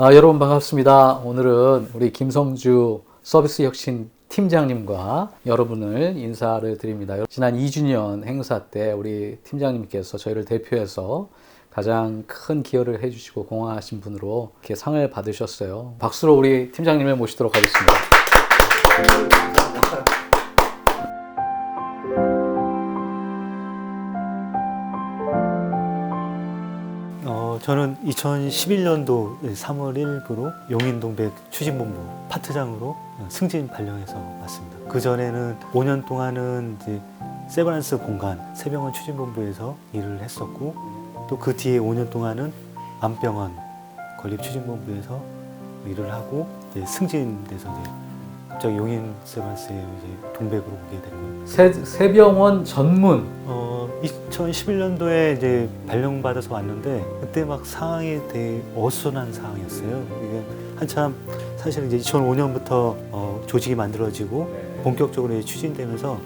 여러분 반갑습니다. 오늘은 우리 김성주 서비스 혁신 팀장님과 여러분을 인사를 드립니다. 지난 2주년 행사 때 우리 팀장님께서 저희를 대표해서 가장 큰 기여를 해주시고 공헌하신 분으로 이렇게 상을 받으셨어요. 박수로 우리 팀장님을 모시도록 하겠습니다. 저는 2011년도 3월 1일부로 용인동백 추진본부 파트장으로 승진 발령해서 왔습니다. 그 전에는 5년 동안은 이제 세브란스 공간 세병원 추진본부에서 일을 했었고, 또 그 뒤에 5년 동안은 안병원 건립 추진본부에서 일을 하고 이제 승진돼서 이제 갑자기 용인 세브란스에 이제 동백으로 오게 된 거예요. 세병원 전문. 2011년도에 이제 발령받아서 왔는데 그때 막 상황이 되게 어수선한 상황이었어요. 이게 한참 사실 이제 2005년부터 조직이 만들어지고 본격적으로 이제 추진되면서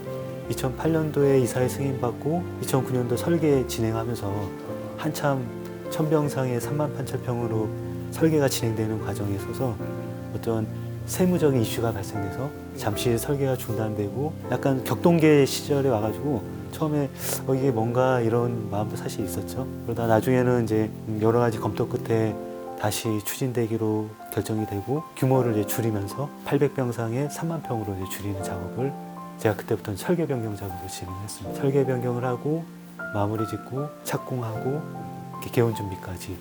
2008년도에 이사회 승인받고 2009년도 설계 진행하면서 한참 천병상의 38,000평으로 설계가 진행되는 과정에 있어서 어떤 세무적인 이슈가 발생돼서 잠시 설계가 중단되고 약간 격동계 시절에 와가지고 처음에 이게 뭔가 이런 마음도 사실 있었죠. 그러다 나중에는 이제 여러 가지 검토 끝에 다시 추진되기로 결정이 되고 규모를 이제 줄이면서 800병상에 3만 평으로 이제 줄이는 작업을 제가 그때부터는 설계 변경 작업을 진행했습니다. 설계 변경을 하고 마무리 짓고 착공하고 이렇게 개원 준비까지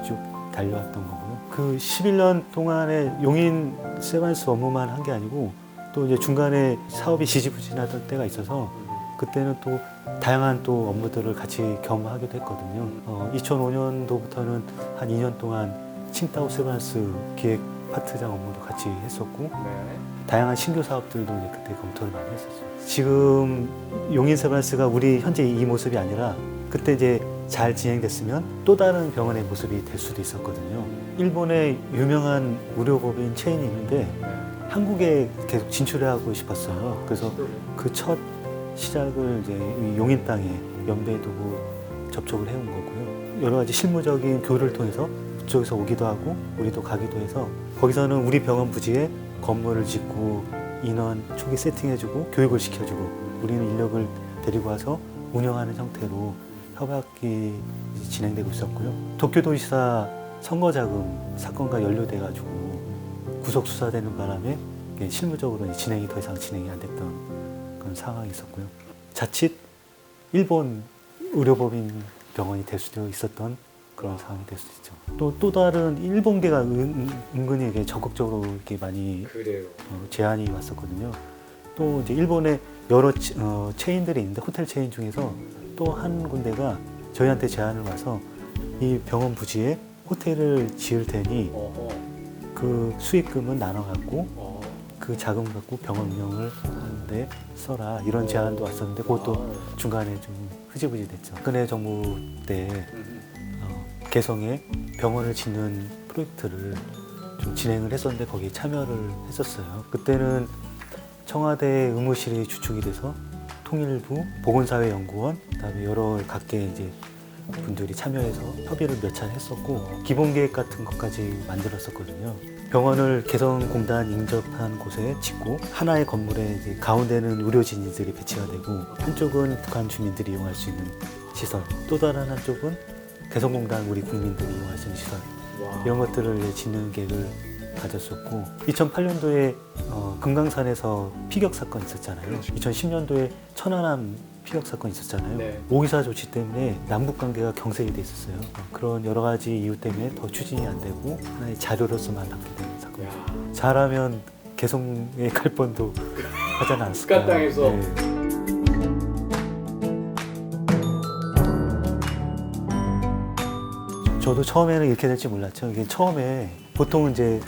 쭉 달려왔던 거고요. 그 11년 동안에 용인 세브란스 업무만 한 게 아니고 또 이제 중간에 사업이 지지부진하던 때가 있어서 그때는 또 다양한 또 업무들을 같이 겸하기도 했거든요. 2005년도부터는 한 2년 동안 칭따오 세브란스 기획 파트장 업무도 같이 했었고 다양한 신규 사업들도 이제 그때 검토를 많이 했었어요. 지금 용인 세브란스가 우리 현재 이 모습이 아니라 그때 이제 잘 진행됐으면 또 다른 병원의 모습이 될 수도 있었거든요. 일본의 유명한 의료법인 체인이 있는데 한국에 계속 진출하고 싶었어요. 그래서 그 첫 시작을 이제 용인 땅에 연배에 두고 접촉을 해온 거고요. 여러 가지 실무적인 교류를 통해서 그쪽에서 오기도 하고 우리도 가기도 해서 거기서는 우리 병원 부지에 건물을 짓고 인원 초기 세팅해주고 교육을 시켜주고 우리는 인력을 데리고 와서 운영하는 형태로 협약이 진행되고 있었고요. 도쿄도지사 선거자금 사건과 연루돼가지고 구속 수사되는 바람에 실무적으로 진행이 더 이상 진행이 안 됐던 그런 상황이 있었고요. 자칫 일본 의료법인 병원이 될 수도 있었던 그런 상황이 될 수 있죠. 또 다른 일본계가 은근히 이게 적극적으로 이렇게 많이 제안이 왔었거든요. 또 이제 일본의 여러 체인들이 있는데 호텔 체인 중에서 또 한 군데가 저희한테 제안을 와서 이 병원 부지에 호텔을 지을 테니 그 수익금은 나눠 갖고 그 자금 갖고 병원 운영을 하는데 써라 이런 제안도 왔었는데 그것도 중간에 좀 흐지부지 됐죠. 박근혜 정부 때 개성에 병원을 짓는 프로젝트를 좀 진행을 했었는데 거기에 참여를 했었어요. 그때는 청와대 의무실이 주축이 돼서 통일부, 보건사회연구원, 그다음에 여러 각계 이제 분들이 참여해서 협의를 몇 차례 했었고 기본 계획 같은 것까지 만들었었거든요. 병원을 개성공단 인접한 곳에 짓고 하나의 건물에 이제 가운데는 의료진들이 배치가 되고 한쪽은 북한 주민들이 이용할 수 있는 시설, 또 다른 한쪽은 개성공단 우리 국민들이 이용할 수 있는 시설 이런 것들을 짓는 계획을 가졌었고 2008년도에 금강산에서 피격 사건 있었잖아요. 2010년도에 천안함 피격 사건 있었잖아요. 오기사 조치 때문에 남북 관계가 경색이 돼 있었어요. 그런 여러 가지 이유 때문에 더 추진이 안 되고 하나의 자료로서만 남게 되는 사건. 잘하면 개성에 갈 뻔도 하지 않았을까. 땅에서. 저도 처음에는 이렇게 될지 몰랐죠. 이게 처음에 보통은 이제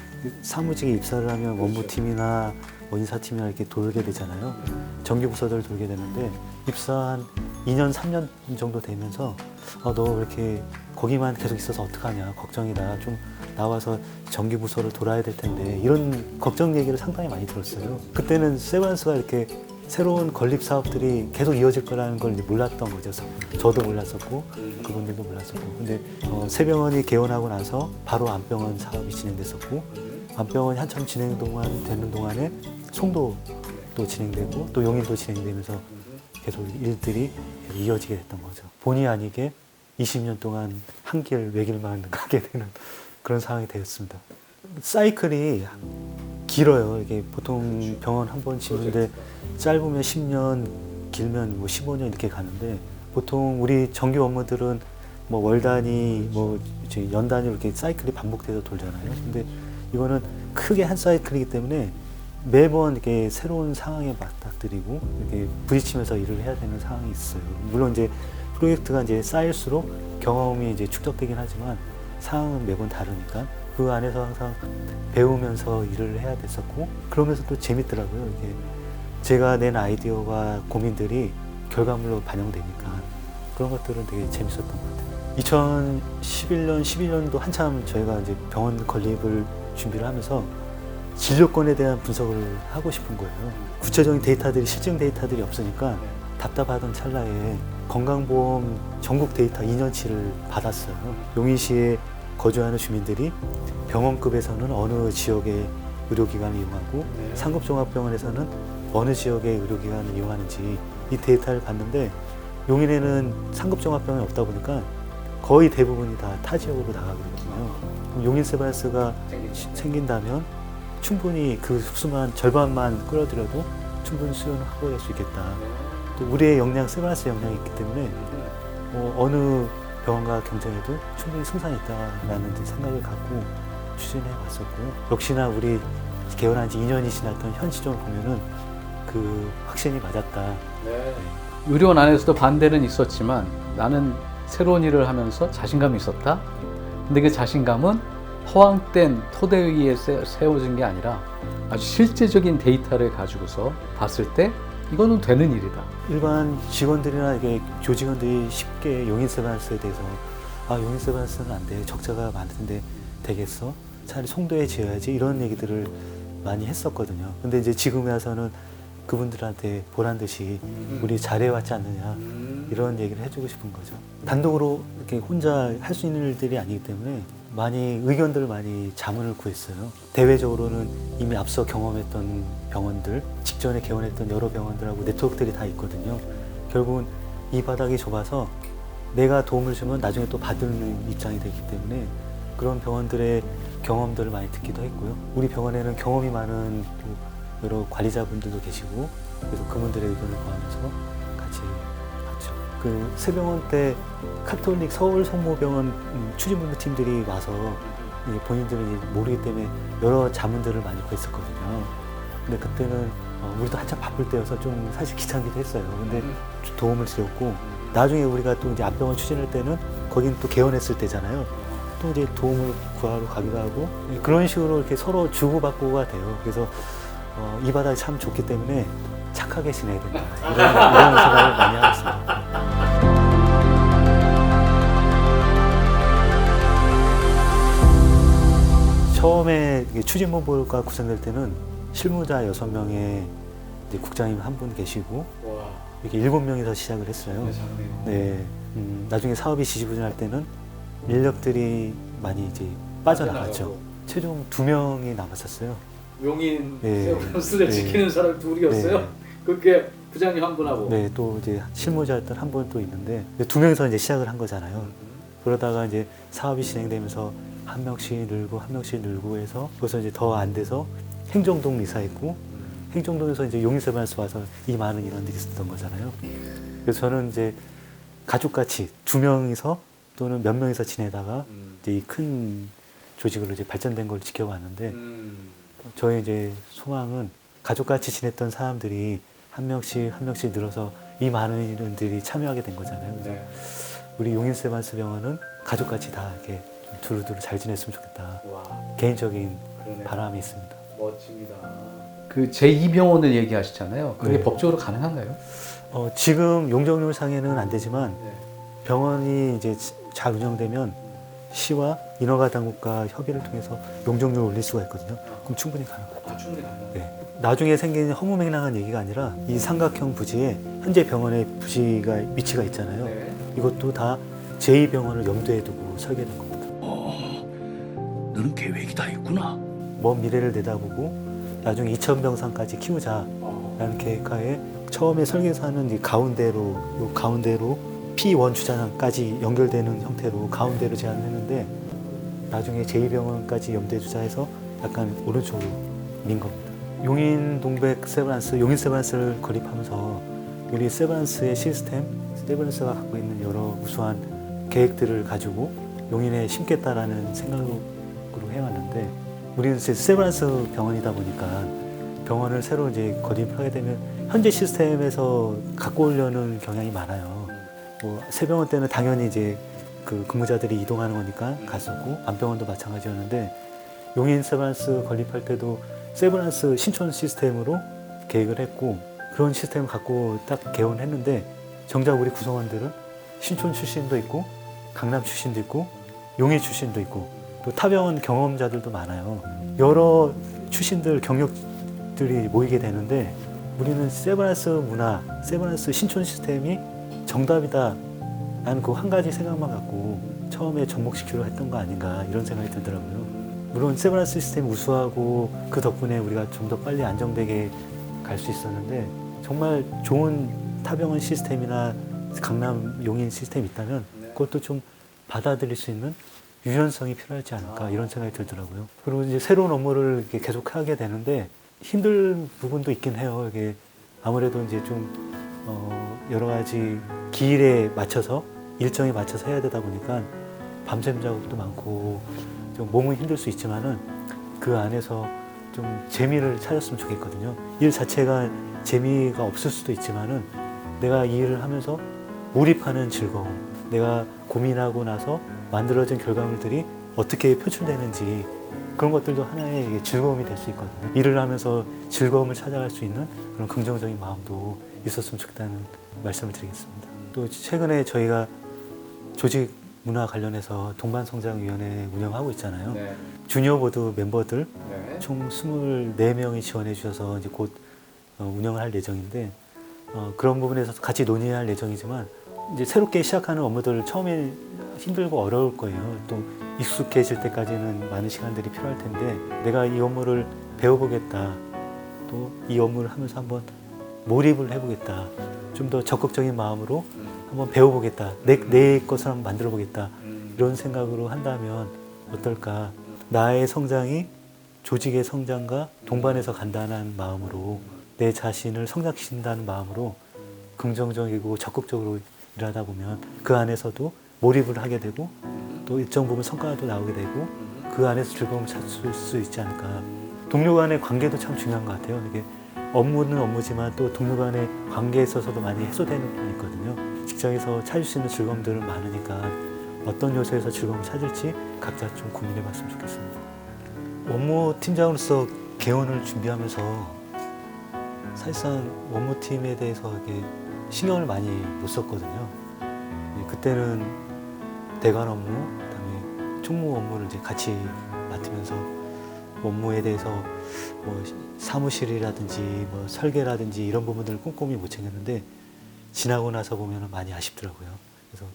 사무직에 입사를 하면 원무팀이나 인사팀이나 이렇게 돌게 되잖아요. 정규 부서들을 돌게 되는데 입사 한 2년, 3년 정도 되면서 너 왜 이렇게 거기만 계속 있어서 어떡하냐 걱정이다. 좀 나와서 정규 부서를 돌아야 될 텐데 이런 걱정 얘기를 상당히 많이 들었어요. 그때는 세브란스가 이렇게 새로운 건립 사업들이 계속 이어질 거라는 걸 이제 몰랐던 거죠. 저도 몰랐었고 그분들도 몰랐었고. 근데 새병원이 개원하고 나서 바로 안병원 사업이 진행됐었고, 안병원이 한참 되는 동안에 송도도 진행되고 또 용인도 진행되면서 계속 일들이 이어지게 됐던 거죠. 본의 아니게 20년 동안 한 길 외길만 가게 되는 그런 상황이 되었습니다. 사이클이 길어요. 이게 보통 병원 한 번 짓는데 짧으면 10년, 길면 뭐 15년 이렇게 가는데, 보통 우리 정규 업무들은 뭐 월 단위, 뭐 연 단위로 이렇게 사이클이 반복돼서 돌잖아요. 근데 이거는 크게 한 사이클이기 때문에 매번 이렇게 새로운 상황에 맞닥뜨리고 이렇게 부딪히면서 일을 해야 되는 상황이 있어요. 물론 이제 프로젝트가 이제 쌓일수록 경험이 이제 축적되긴 하지만 상황은 매번 다르니까 그 안에서 항상 배우면서 일을 해야 됐었고, 그러면서 또 재밌더라고요. 이게 제가 낸 아이디어와 고민들이 결과물로 반영되니까 그런 것들은 되게 재밌었던 것 같아요. 2011년, 12년도 한참 저희가 이제 병원 건립을 준비를 하면서 진료권에 대한 분석을 하고 싶은 거예요. 구체적인 데이터들이, 실증 데이터들이 없으니까 답답하던 찰나에 건강보험 전국 데이터 2년치를 받았어요. 용인시에 거주하는 주민들이 병원급에서는 어느 지역의 의료기관을 이용하고 상급종합병원에서는 어느 지역의 의료기관을 이용하는지 이 데이터를 봤는데, 용인에는 상급종합병원이 없다 보니까 거의 대부분이 다 타 지역으로 나가게 됐거든요. 용인 세브란스가 생긴다면 충분히 그 흡수만 절반만 끌어들여도 충분히 수요는 확보할 수 있겠다. 또 우리의 역량, 세브란스 역량이 있기 때문에 어느 병원과 경쟁해도 충분히 승산이 있다라는 생각을 갖고 추진해 왔었고요. 역시나 우리 개원한 지 2년이 지났던 현 시점을 보면은 그 확신이 맞았다. 네. 의료원 안에서도 반대는 있었지만 나는 새로운 일을 하면서 자신감이 있었다. 근데 그 자신감은 허황된 토대 위에 세워진 게 아니라 아주 실제적인 데이터를 가지고서 봤을 때 이거는 되는 일이다. 일반 직원들이나 이게 조직원들이 쉽게 용인 세브란스에 대해서 용인 세브란스는 안 돼, 적자가 많은데 되겠어? 차라리 송도에 지어야지, 이런 얘기들을 많이 했었거든요. 근데 이제 지금에 와서는 그분들한테 보란 듯이 우리 잘해왔지 않느냐, 이런 얘기를 해주고 싶은 거죠. 단독으로 이렇게 혼자 할 수 있는 일들이 아니기 때문에 많이 의견들을 많이 자문을 구했어요. 대외적으로는 이미 앞서 경험했던 병원들, 직전에 개원했던 여러 병원들하고 네트워크들이 다 있거든요. 결국은 이 바닥이 좁아서 내가 도움을 주면 나중에 또 받는 입장이 되기 때문에 그런 병원들의 경험들을 많이 듣기도 했고요. 우리 병원에는 경험이 많은 또 여러 관리자분들도 계시고, 그래서 그분들의 의견을 구하면서 같이 갔죠. 그 새병원 때 카톨릭 서울 성모병원 추진본부팀들이 와서 본인들은 이제 모르기 때문에 여러 자문들을 많이 구했었거든요. 근데 그때는 우리도 한참 바쁠 때여서 좀 사실 귀찮기도 했어요. 근데 도움을 드렸고, 나중에 우리가 또 이제 앞병원 추진할 때는 거긴 또 개원했을 때잖아요. 또 이제 도움을 구하러 가기도 하고, 그런 식으로 이렇게 서로 주고받고가 돼요. 그래서 이 바닥이 참 좋기 때문에 착하게 지내야 된다, 이런 생각을 많이 하고 있습니다. 처음에 추진본부가 구성될 때는 실무자 6명에 이제 국장님 한 분 계시고, 이렇게 7명이서 시작을 했어요. 네. 나중에 사업이 지지부진할 때는 인력들이 많이 이제 빠져나갔죠. 최종 2명이 남았었어요. 용인 네. 세브란스를 네. 지키는 사람 둘이었어요. 네. 그게 부장님 한 분하고. 네, 또 이제 실무자였던 한 분 또 있는데 2명이서 이제 시작을 한 거잖아요. 그러다가 이제 사업이 진행되면서 한 명씩 늘고 한 명씩 늘고 해서 그래서 이제 더 안 돼서 행정동 이사했고, 행정동에서 이제 용인 세브란스 와서 이 많은 인원들이 있었던 거잖아요. 그래서 저는 이제 가족같이 2명이서 또는 몇 명이서 지내다가 이제 이 큰 조직으로 이제 발전된 걸 지켜봤는데, 저희 이제 소망은 가족같이 지냈던 사람들이 한 명씩 한 명씩 늘어서 이 많은 인원들이 참여하게 된 거잖아요. 그래서 우리 용인 세브란스 병원은 가족같이 다 이렇게 두루두루 잘 지냈으면 좋겠다. 와, 개인적인 그러네. 바람이 있습니다. 멋집니다. 그 제2병원을 얘기하시잖아요. 그게 네. 법적으로 가능한가요? 지금 용적률상에는 안 되지만 네. 병원이 이제 잘 운영되면 시와 인허가 당국과 협의를 통해서 용적률을 올릴 수가 있거든요. 그럼 충분히 가능합니다. 충분히 가능합니다. 네. 나중에 생긴 허무맹랑한 얘기가 아니라 이 삼각형 부지에 현재 병원의 부지가 위치가 있잖아요. 네. 이것도 다 제2병원을 염두에 두고 설계된 겁니다. 너는 계획이 다 있구나. 먼 미래를 내다보고 나중에 2,000병상까지 키우자라는 계획하에 처음에 설계에서 하는 이 가운데로 P1 주차장까지 연결되는 형태로 가운데로 제안을 했는데 나중에 제2병원까지 염두에 두자 해서 약간 오른쪽으로 민 겁니다. 용인 동백 세브란스, 용인 세브란스를 건립하면서 우리 세브란스의 시스템, 세브란스가 갖고 있는 여러 우수한 계획들을 가지고 용인에 심겠다라는 생각으로 해왔는데 우리는 이제 세브란스 병원이다 보니까 병원을 새로 이제 건립하게 되면 현재 시스템에서 갖고 오려는 경향이 많아요. 뭐 새병원 때는 당연히 이제 그 근무자들이 이동하는 거니까 갔었고 안병원도 마찬가지였는데 용인 세브란스 건립할 때도 세브란스 신촌 시스템으로 계획을 했고 그런 시스템을 갖고 딱 개원했는데 정작 우리 구성원들은 신촌 출신도 있고 강남 출신도 있고 용인 출신도 있고 또 타병원 경험자들도 많아요. 여러 출신들 경력들이 모이게 되는데 우리는 세브란스 문화, 세브란스 신촌 시스템이 정답이다 라는 그 한 가지 생각만 갖고 처음에 접목시키려 했던 거 아닌가 이런 생각이 들더라고요. 물론 세브란스 시스템이 우수하고 그 덕분에 우리가 좀 더 빨리 안정되게 갈 수 있었는데 정말 좋은 타병원 시스템이나 강남 용인 시스템이 있다면 그것도 좀 받아들일 수 있는 유연성이 필요하지 않을까 이런 생각이 들더라고요. 그리고 이제 새로운 업무를 이렇게 계속 하게 되는데 힘든 부분도 있긴 해요. 이게 아무래도 이제 좀 여러 가지 기일에 맞춰서 일정에 맞춰서 해야 되다 보니까 밤샘 작업도 많고 좀 몸은 힘들 수 있지만은 그 안에서 좀 재미를 찾았으면 좋겠거든요. 일 자체가 재미가 없을 수도 있지만은 내가 이 일을 하면서 몰입하는 즐거움, 내가 고민하고 나서 만들어진 결과물들이 어떻게 표출되는지 그런 것들도 하나의 즐거움이 될 수 있거든요. 일을 하면서 즐거움을 찾아갈 수 있는 그런 긍정적인 마음도 있었으면 좋겠다는 말씀을 드리겠습니다. 또 최근에 저희가 조직 문화 관련해서 동반성장위원회 운영하고 있잖아요. 네. 주니어 보드 멤버들 네. 총 24명이 지원해 주셔서 이제 곧 운영을 할 예정인데 그런 부분에서 같이 논의할 예정이지만 이제 새롭게 시작하는 업무들 처음에 힘들고 어려울 거예요. 또 익숙해질 때까지는 많은 시간들이 필요할 텐데 내가 이 업무를 배워보겠다. 또 이 업무를 하면서 한번 몰입을 해보겠다. 좀 더 적극적인 마음으로 한번 배워보겠다. 내 것을 한번 만들어보겠다. 이런 생각으로 한다면 어떨까. 나의 성장이 조직의 성장과 동반해서 간다는 마음으로 내 자신을 성장시킨다는 마음으로 긍정적이고 적극적으로 일하다 보면 그 안에서도 몰입을 하게 되고 또 일정 부분 성과도 나오게 되고 그 안에서 즐거움을 찾을 수 있지 않을까. 동료 간의 관계도 참 중요한 것 같아요. 이게 업무는 업무지만 또 동료 간의 관계에 있어서도 많이 해소되는 부분이 있거든요. 직장에서 찾을 수 있는 즐거움들은 많으니까 어떤 요소에서 즐거움을 찾을지 각자 좀 고민해 봤으면 좋겠습니다. 업무팀장으로서 개원을 준비하면서 사실상 업무팀에 대해서 이렇게 신경을 많이 못 썼거든요. 그때는 대관 업무, 그다음에 총무 업무를 이제 같이 맡으면서 업무에 대해서 뭐 사무실이라든지 뭐 설계라든지 이런 부분들을 꼼꼼히 못 챙겼는데 지나고 나서 보면 많이 아쉽더라고요. 그래서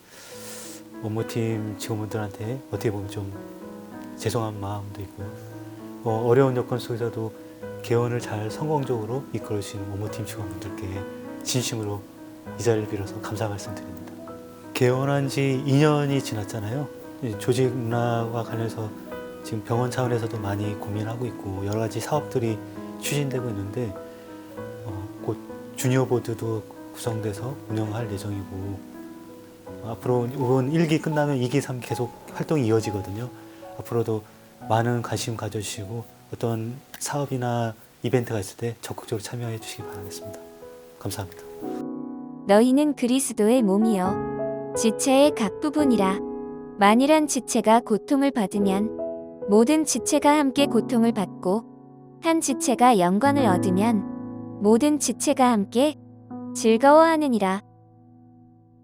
업무팀 직원분들한테 어떻게 보면 좀 죄송한 마음도 있고요. 어려운 여건 속에서도 개원을 잘 성공적으로 이끌어주신 업무팀 직원분들께 진심으로 이 자리를 빌어서 감사 말씀드립니다. 개원한 지 2년이 지났잖아요. 조직 문화와 관련해서 지금 병원 차원에서도 많이 고민하고 있고 여러 가지 사업들이 추진되고 있는데 곧 주니어 보드도 구성돼서 운영할 예정이고 앞으로 이번 1기 끝나면 2기, 3기 계속 활동이 이어지거든요. 앞으로도 많은 관심 가져주시고 어떤 사업이나 이벤트가 있을 때 적극적으로 참여해 주시기 바라겠습니다. 감사합니다. 너희는 그리스도의 몸이요 지체의 각 부분이라. 만일 지체가 고통을 받으면 모든 지체가 함께 고통을 받고 한 지체가 영광을 얻으면 모든 지체가 함께 즐거워하느니라.